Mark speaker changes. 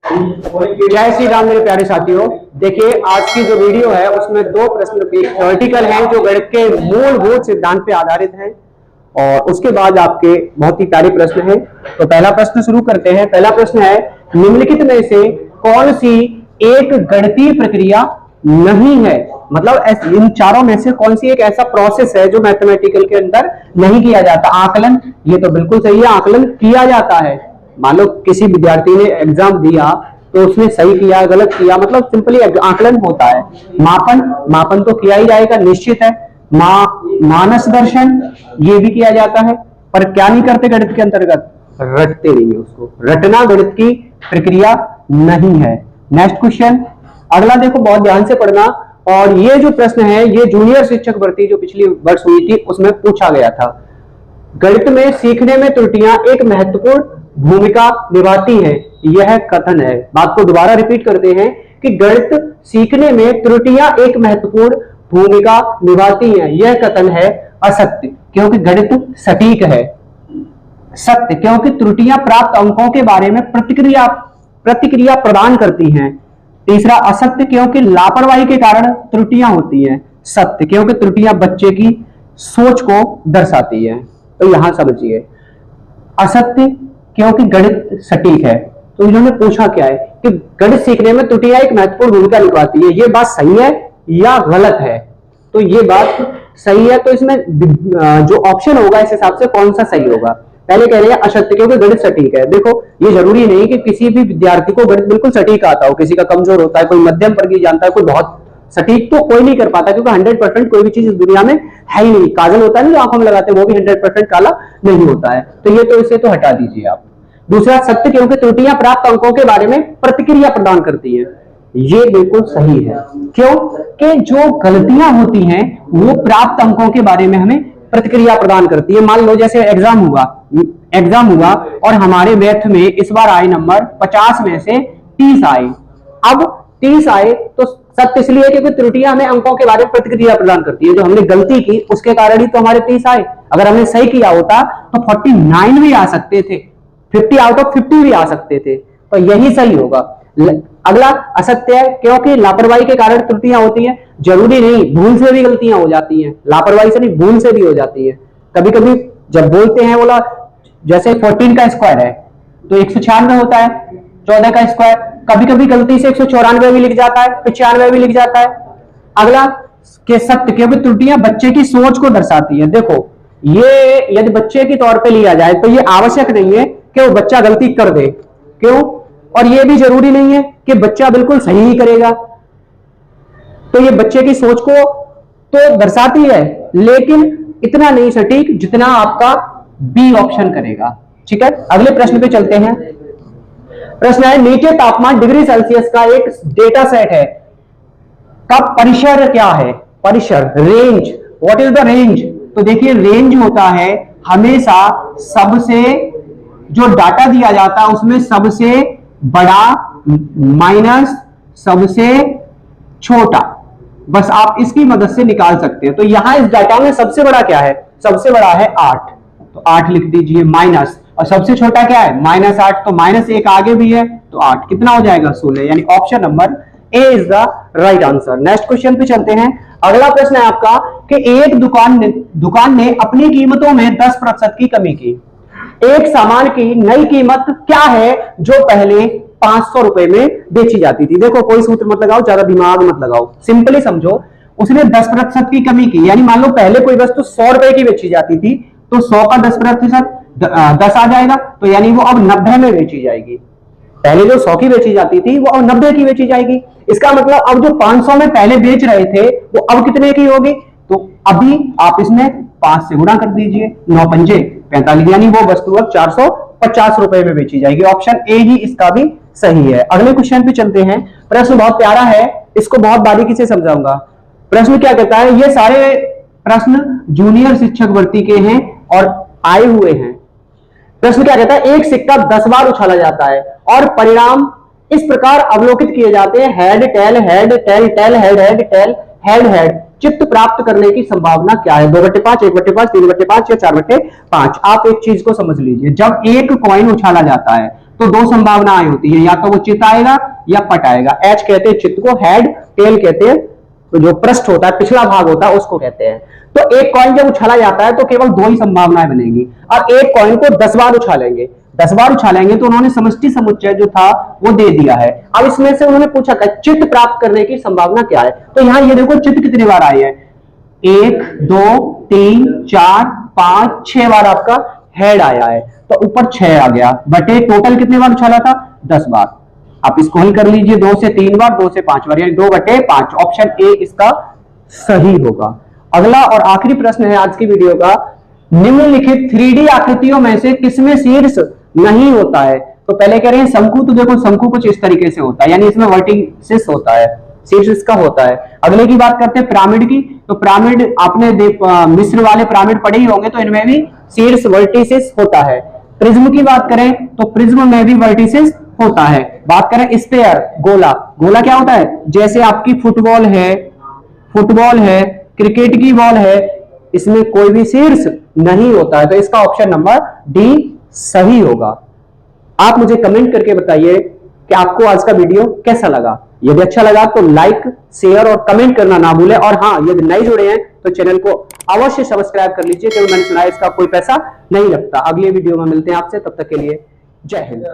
Speaker 1: जय श्री राम मेरे प्यारे साथियों। देखिए आज की जो वीडियो है उसमें दो प्रश्न थ्योरेटिकल हैं जो गणित के मूलभूत सिद्धांत पे आधारित हैं और उसके बाद आपके बहुत ही प्यारे प्रश्न हैं। तो पहला प्रश्न शुरू करते हैं। पहला प्रश्न है, निम्नलिखित में से कौन सी एक गणितीय प्रक्रिया नहीं है, मतलब इन चारों में से कौन सी एक ऐसा प्रोसेस है जो मैथमेटिकल के अंदर नहीं किया जाता। आकलन, ये तो बिल्कुल सही है, आकलन किया जाता है। मान लो किसी विद्यार्थी ने एग्जाम दिया तो उसने सही किया गलत किया, मतलब सिंपली आकलन होता है। मापन, मापन तो किया ही जाएगा, निश्चित है। मानस दर्शन ये भी किया जाता है, पर क्या नहीं करते गणित के अंतर्गत, रटते नहीं है उसको। रटना गणित की प्रक्रिया नहीं है। नेक्स्ट क्वेश्चन, अगला देखो बहुत ध्यान से पढ़ना। और ये जो प्रश्न है ये जूनियर शिक्षक भर्ती जो पिछली वर्ष हुई थी उसमें पूछा गया था। गणित में सीखने में त्रुटियां एक महत्वपूर्ण भूमिका निभाती है, यह कथन है। बात को दोबारा रिपीट करते हैं कि गणित सीखने में त्रुटियां एक महत्वपूर्ण भूमिका निभाती हैं, यह कथन है असत्य, क्योंकि गणित सटीक है। सत्य, क्योंकि त्रुटियां प्राप्त अंकों के बारे में प्रतिक्रिया प्रदान करती हैं। तीसरा असत्य, क्योंकि लापरवाही के कारण त्रुटियां होती हैं। सत्य, क्योंकि त्रुटियां बच्चे की सोच को दर्शाती हैं। तो यहां समझिए, असत्य क्योंकि गणित सटीक है। तो इन्होंने पूछा क्या है कि गणित सीखने में त्रुटियां एक महत्वपूर्ण भूमिका निभाती है, ये बात सही है या गलत है। तो ये बात सही है, तो इसमें जो ऑप्शन होगा इस हिसाब से कौन सा सही होगा। पहले कह रहे हैं असत्य क्योंकि गणित सटीक है। देखो ये जरूरी नहीं कि किसी भी विद्यार्थी को गणित बिल्कुल सटीक आता हो, किसी का कमजोर होता है, कोई मध्यम वर्गीय जानता है, कोई बहुत सटीक तो कोई नहीं कर पाता, क्योंकि 100% कोई भी चीज इस दुनिया में है ही नहीं। काजल होता है ना जो आंखों में लगाते हैं, वो भी 100% काला नहीं होता है। तो ये तो इसे तो हटा दीजिए आप। दूसरा सत्य, क्योंकि त्रुटियां प्राप्त अंकों के बारे में प्रतिक्रिया प्रदान करती है, ये बिल्कुल सही है। क्यों कि जो गलतियां होती हैं वो प्राप्त अंकों के बारे में हमें प्रतिक्रिया प्रदान करती है। मान लो जैसे एग्जाम हुआ और हमारे मैथ में इस बार आए नंबर 50 में से 30 आए। अब 30 आए तो सत्य इसलिए क्योंकि त्रुटियां हमें अंकों के बारे में प्रतिक्रिया प्रदान करती है। जो हमने गलती की उसके कारण ही तो हमारे 30 आए। अगर हमने सही किया होता तो 49 भी आ सकते थे, 50 आउट ऑफ 50 भी आ सकते थे। तो यही सही होगा। अगला असत्य है क्योंकि लापरवाही के कारण त्रुटियां होती हैं। जरूरी नहीं, भूल से भी गलतियां हो जाती हैं, लापरवाही से नहीं भूल से भी हो जाती है। कभी कभी जब बोलते हैं बोला जैसे 14 का स्क्वायर है तो 196 होता है, 14 का स्क्वायर, कभी कभी गलती से 194 भी लिख जाता है, 95 भी लिख जाता है। अगला के सत्य, क्योंकि त्रुटियां बच्चे की सोच को दर्शाती है। देखो ये यदि बच्चे के तौर पे लिया जाए तो ये आवश्यक नहीं है कि वो बच्चा गलती कर दे, क्यों, और ये भी जरूरी नहीं है कि बच्चा बिल्कुल सही ही करेगा। तो ये बच्चे की सोच को तो दर्शाती है, लेकिन इतना नहीं सटीक जितना आपका बी ऑप्शन करेगा। ठीक है, अगले प्रश्न पे चलते हैं। प्रश्न है, नीचे तापमान डिग्री सेल्सियस का एक डेटा सेट है, का परिसर क्या है। परिसर, range, what is the range. तो देखिए रेंज होता है हमेशा सबसे, जो डाटा दिया जाता है उसमें सबसे बड़ा माइनस सबसे छोटा, बस आप इसकी मदद से निकाल सकते हैं। तो यहां इस डाटा में सबसे बड़ा क्या है, सबसे बड़ा है 8, तो 8 लिख दीजिए माइनस, और सबसे छोटा क्या है -8, तो -1 आगे भी है तो 8 कितना हो जाएगा 16, यानी option number A is the right answer. Next question पे चलते हैं। अगला प्रश्न है आपका कि एक दुकान ने अपनी कीमतों में 10% की कमी की। एक सामान की नई कीमत क्या है जो पहले 500 रुपए में बेची जाती थी। देखो कोई सूत्र मत लगाओ, ज्यादा दिमाग मत लगाओ, सिंपली समझो। उसने 10% की कमी की, यानी मान लो पहले कोई वस्तु 100 रुपए की बेची जाती थी तो 100 का 10% 10 आ जाएगा, तो यानी वो अब 90 में बेची जाएगी। पहले जो 100 की बेची जाती थी वो अब 90 की बेची जाएगी। इसका मतलब अब जो 500 में पहले बेच रहे थे वो अब कितने की होगी, तो अभी आप इसमें 5 से गुणा कर दीजिए, 9 पंजे 45, यानी वो वस्तु अब 450 रुपए में बेची जाएगी। ऑप्शन ए ही इसका भी सही है। अगले क्वेश्चन पे चलते हैं। प्रश्न बहुत प्यारा है, इसको बहुत बारीकी से समझाऊंगा। प्रश्न क्या कहता है, ये सारे प्रश्न जूनियर शिक्षक भर्ती के हैं और आए हुए हैं। प्रश्न क्या कहता है, एक सिक्का 10 बार उछाला जाता है और परिणाम इस प्रकार अवलोकित किए जाते हैं, head tail head tail tail head head tail head head. चित्त प्राप्त करने की संभावना क्या है, 2/5, 1/5, 3/5 या 4/5। आप एक चीज को समझ लीजिए, जब एक कॉइन उछाला जाता है तो दो संभावनाएं होती है, या तो वो चित आएगा या पट आएगा। एच कहते हैं चित्त को, हेड, टेल कहते हैं तो जो पृष्ठ होता है, पिछला भाग होता है, उसको कहते हैं। तो एक कॉइन जब उछाला जाता है तो केवल दो ही संभावनाएं बनेंगी, और एक कॉइन को 10 बार उछालेंगे, 10 बार उछालेंगे तो उन्होंने समष्टि समुच्चय जो था वो दे दिया है। अब इसमें से उन्होंने पूछा कि चित्त प्राप्त करने की संभावना क्या है। तो यहां ये देखो चित्त कितनी बार आई है, 1 2 3 4 5 6 बार आपका हेड आया है, तो ऊपर 6 आ गया, बटे टोटल कितने बार उछाला था, 10 बार। आप इसको हल कर लीजिए, 2 से 3 बार, 2 से 5 बार, यानी 2/5। ऑप्शन ए इसका सही होगा। अगला और आखिरी प्रश्न है आज की वीडियो का, निम्नलिखित 3D आकृतियों में से किसमें शीर्ष नहीं होता है। तो पहले कह रहे हैं शंकु, तो देखो शंकु कुछ इस तरीके से होता है, यानी इसमें वर्टिसिस होता है, शीर्ष इसका होता है। अगले की बात करते हैं पिरामिड की, तो पिरामिड आपने मिस्र वाले पिरामिड पढ़े ही होंगे, तो इनमें भी शीर्ष वर्टिसिस होता है। प्रिज्म की बात करें तो प्रिज्म में भी वर्टिसिस होता है। बात करें स्फेयर, गोला, गोला क्या होता है, जैसे आपकी फुटबॉल है, क्रिकेट की बॉल है, इसमें कोई भी शीर्ष नहीं होता है, तो इसका ऑप्शन नंबर डी सही होगा। आप मुझे कमेंट करके बताइए कि आपको आज का वीडियो कैसा लगा। यदि अच्छा लगा तो लाइक, शेयर और कमेंट करना ना भूलें, और हाँ, यदि नए जुड़े हैं तो चैनल को अवश्य सब्सक्राइब कर लीजिए, क्योंकि मैंने सुना है इसका कोई पैसा नहीं लगता। अगले वीडियो में मिलते हैं आपसे, तब तक के लिए जय हिंद।